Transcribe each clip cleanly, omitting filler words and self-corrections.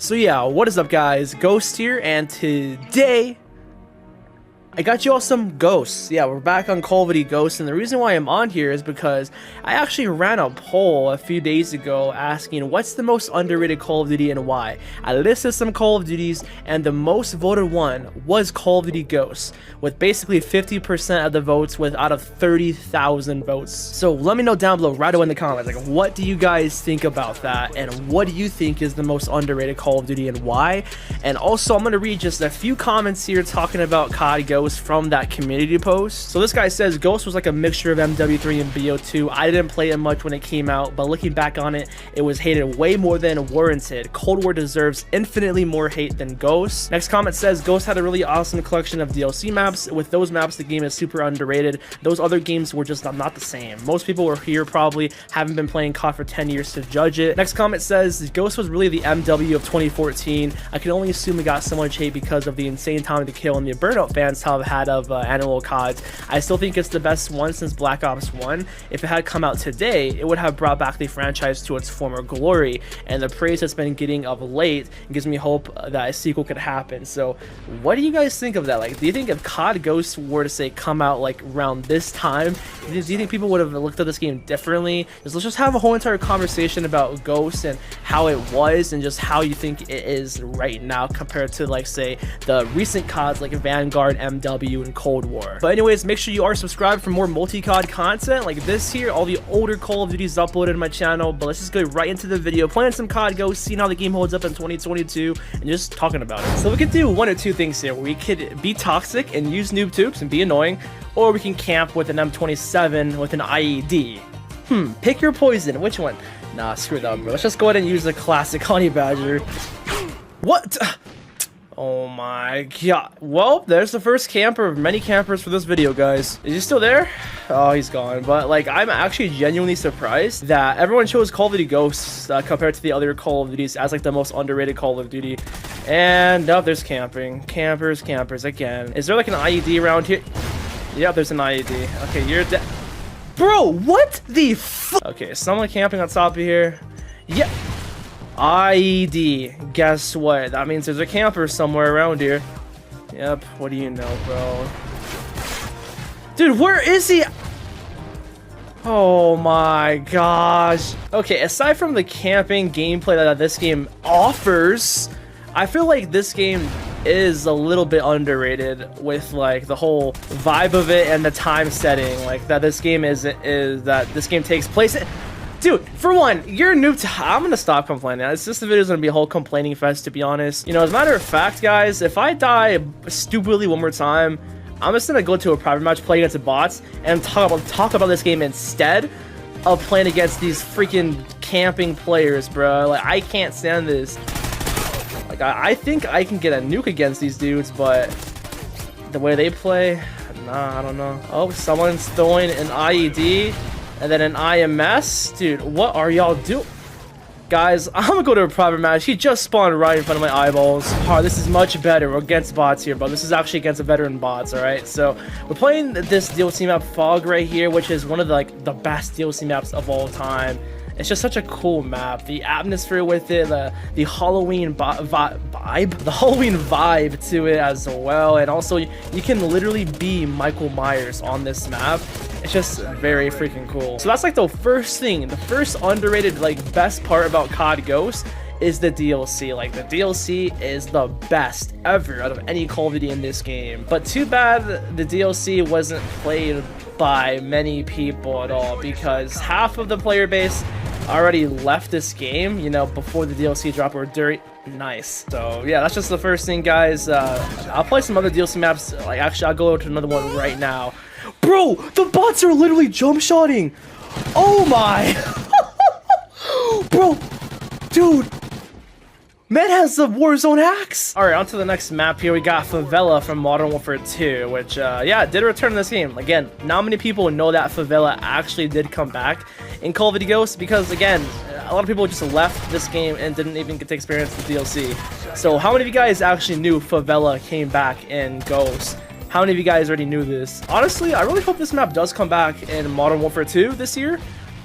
So yeah, what is up guys, Ghost here, and today I got you all some Ghosts. Yeah, we're back on Call of Duty Ghosts, and the reason why I'm on here is because I actually ran a poll a few days ago asking what's the most underrated Call of Duty and why. I listed some Call of Duties, and the most voted one was Call of Duty Ghosts, with basically 50% of the votes out of 30,000 votes. So let me know down below right away in the comments, like, what do you guys think about that, and what do you think is the most underrated Call of Duty and why? And also, I'm going to read just a few comments here talking about COD Ghosts from that community post. So this guy says Ghost was like a mixture of MW3 and BO2. I didn't play it much when it came out, but looking back on it, it was hated way more than warranted. Cold War deserves infinitely more hate than Ghost. Next comment says Ghost had a really awesome collection of DLC maps. With those maps, the game is super underrated. Those other games were just not the same. Most people were here probably haven't been playing COD for 10 years to judge it. Next comment says Ghost was really the MW of 2014. I can only assume it got so much hate because of the insane time to kill and the burnout fans have had of annual CODs. I still think it's the best one since Black Ops 1. If it had come out today, it would have brought back the franchise to its former glory, and the praise it's been getting of late gives me hope that a sequel could happen. So what do you guys think of that? Like, do you think if COD Ghosts were to say come out like around this time, do you think people would have looked at this game differently? Let's just have a whole entire conversation about Ghosts and how it was and just how you think it is right now compared to, like, say the recent CODs like Vanguard, MW, and Cold War. But anyways, make sure you are subscribed for more multi-COD content like this here. All the older Call of Duties uploaded to my channel. But let's just go right into the video, playing some COD Ghosts, seeing how the game holds up in 2022, and just talking about it. So we could do one or two things here. We could be toxic and use noob tubes and be annoying, or we can camp with an M27 with an IED. Pick your poison. Which one? Nah, screw that, bro. Let's just go ahead and use the classic honey badger. What? Oh my god. Well, there's the first camper of many campers for this video, guys. Is he still there? Oh, he's gone. But, like, I'm actually genuinely surprised that everyone chose Call of Duty Ghosts compared to the other Call of Duties as, like, the most underrated Call of Duty. And, oh, there's camping. Campers again. Is there, like, an IED around here? Yeah, there's an IED. Okay, you're dead. Bro, what the fuck? Okay, someone camping on top of here. Yeah. IED. Guess what? That means there's a camper somewhere around here. Yep. What do you know, bro? Dude, where is he? Oh my gosh. Okay, aside from the camping gameplay that this game offers, I feel like this game is a little bit underrated with, like, the whole vibe of it and the time setting, like that this game is that this game takes place in. Dude, for one, you're new to... I'm gonna stop complaining. It's just, the video's gonna be a whole complaining fest, to be honest. You know, as a matter of fact, guys, if I die stupidly one more time, I'm just gonna go to a private match, play against the bots, and talk about this game instead of playing against these freaking camping players, bro. Like, I can't stand this. Like, I think I can get a nuke against these dudes, but the way they play, nah, I don't know. Oh, someone's throwing an IED. And then an IMS? Dude, what are y'all doing? Guys, I'm gonna go to a private match. He just spawned right in front of my eyeballs. Oh, this is much better. We're against bots here, but this is actually against a veteran bots, alright? So, we're playing this DLC map, Fog, right here, which is one of the best DLC maps of all time. It's just such a cool map. The atmosphere with it, the Halloween vibe, the Halloween vibe to it as well. And also, you can literally be Michael Myers on this map. It's just very freaking cool. So that's, like, the first thing, the first underrated, like, best part about COD Ghosts is the DLC. Like, the DLC is the best ever out of any Call of Duty in this game. But too bad the DLC wasn't played by many people at all, because half of the player base already left this game, you know, before the DLC drop, or during. Nice. So yeah, that's just the first thing, guys. I'll play some other DLC maps. Like, actually, I'll go to another one right now. Bro, the bots are literally jump shotting. Oh my. Bro, dude, man has the Warzone hacks. All right, on to the next map here. We got Favela from Modern Warfare 2, which, yeah, did return to this game. Again, not many people know that Favela actually did come back in Call of Duty Ghosts, because, again, a lot of people just left this game and didn't even get to experience the DLC. So how many of you guys actually knew Favela came back in Ghosts? How many of you guys already knew this? Honestly, I really hope this map does come back in Modern Warfare 2 this year.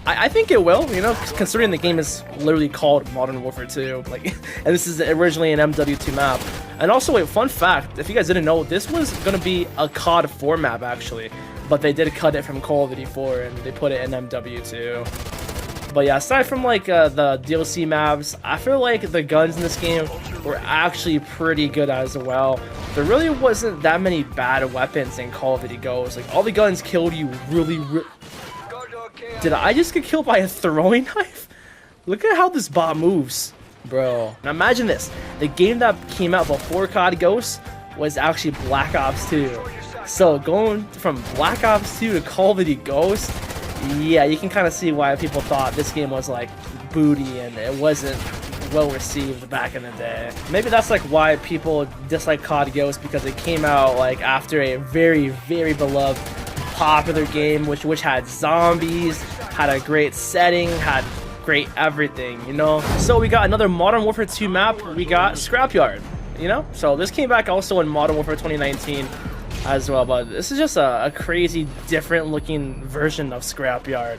I think it will, you know, considering the game is literally called Modern Warfare 2, like, and this is originally an MW2 map. And also, wait, fun fact, if you guys didn't know, this was gonna be a COD 4 map actually, but they did cut it from Call of Duty 4 and they put it in MW2. But yeah, aside from like the DLC maps, I feel like the guns in this game were actually pretty good as well. There really wasn't that many bad weapons in Call of Duty Ghosts. Like, all the guns killed you really. Did I just get killed by a throwing knife? Look at how this bot moves, bro. Now imagine this. The game that came out before COD Ghosts was actually Black Ops 2. So going from Black Ops 2 to Call of Duty Ghosts, yeah, you can kind of see why people thought this game was like booty and it wasn't well received back in the day. Maybe that's like why people dislike COD Ghosts, because it came out like after a very, very beloved popular game which had zombies, had a great setting, had great everything, you know. So we got another Modern Warfare 2 map. We got Scrapyard, you know. So this came back also in Modern Warfare 2019 as well, but this is just a crazy different looking version of Scrapyard.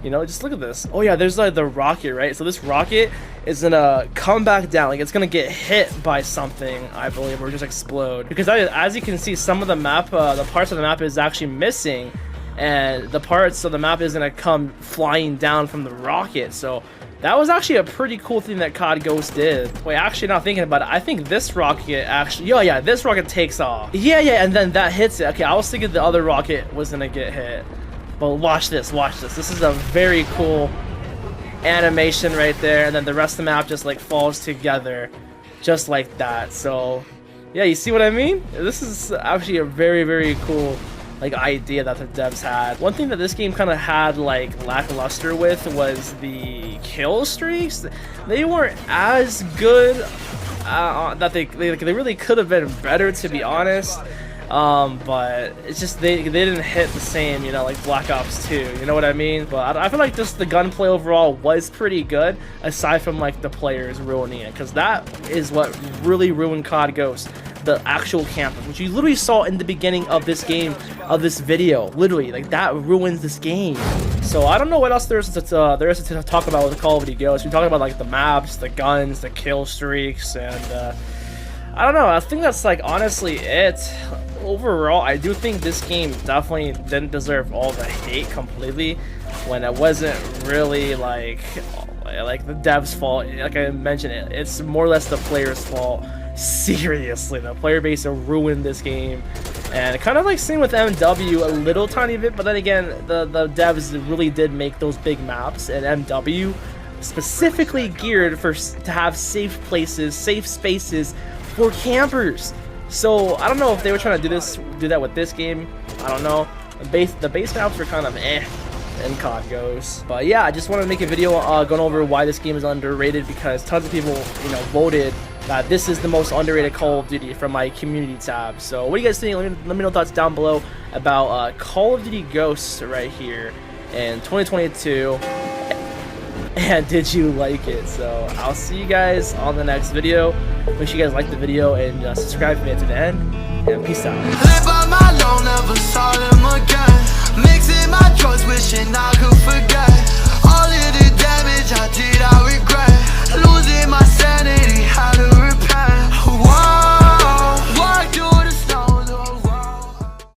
You know, just look at this. Oh yeah, there's like the rocket, right? So this rocket is gonna come back down, like it's gonna get hit by something, I believe, or just explode. Because as you can see, some of the map, the parts of the map is actually missing, and the parts of the map is gonna come flying down from the rocket. So that was actually a pretty cool thing that COD Ghost did. Wait, actually, not thinking about it, I think this rocket actually, yeah, this rocket takes off. Yeah, and then that hits it. Okay, I was thinking the other rocket was gonna get hit. But watch this, watch this. This is a very cool animation right there, and then the rest of the map just like falls together just like that. So yeah, you see what I mean? This is actually a very, very cool like idea that the devs had. One thing that this game kind of had like lackluster with was the kill streaks. They weren't as good, that they really could have been better, to be honest. But it's just they didn't hit the same, you know, like Black Ops 2, you know what I mean? But I feel like just the gunplay overall was pretty good, aside from like the players ruining it, because that is what really ruined COD Ghosts, the actual campus, which you literally saw in the beginning of this game, of this video. Literally, like, that ruins this game. So I don't know what else there is to talk about with Call of Duty Ghosts. We're talking about like the maps, the guns, the kill streaks, and I don't know, I think that's like honestly it. Overall, I do think this game definitely didn't deserve all the hate completely, when it wasn't really like the devs' fault. Like I mentioned, it's more or less the players' fault. Seriously, the player base ruined this game, and kind of like same with MW a little tiny bit, but then again, the devs really did make those big maps, and MW specifically geared to have safe places, safe spaces for campers. So I don't know if they were trying to do that with this game. I don't know. The base maps were kind of in COD Ghosts. But yeah, I just wanted to make a video going over why this game is underrated, because tons of people, you know, voted that this is the most underrated Call of Duty from my community tab. So what do you guys think? Let me know thoughts down below about Call of Duty Ghosts right here in 2022. And did you like it? So I'll see you guys on the next video. Make sure you guys like the video and subscribe to me to the end. And peace out.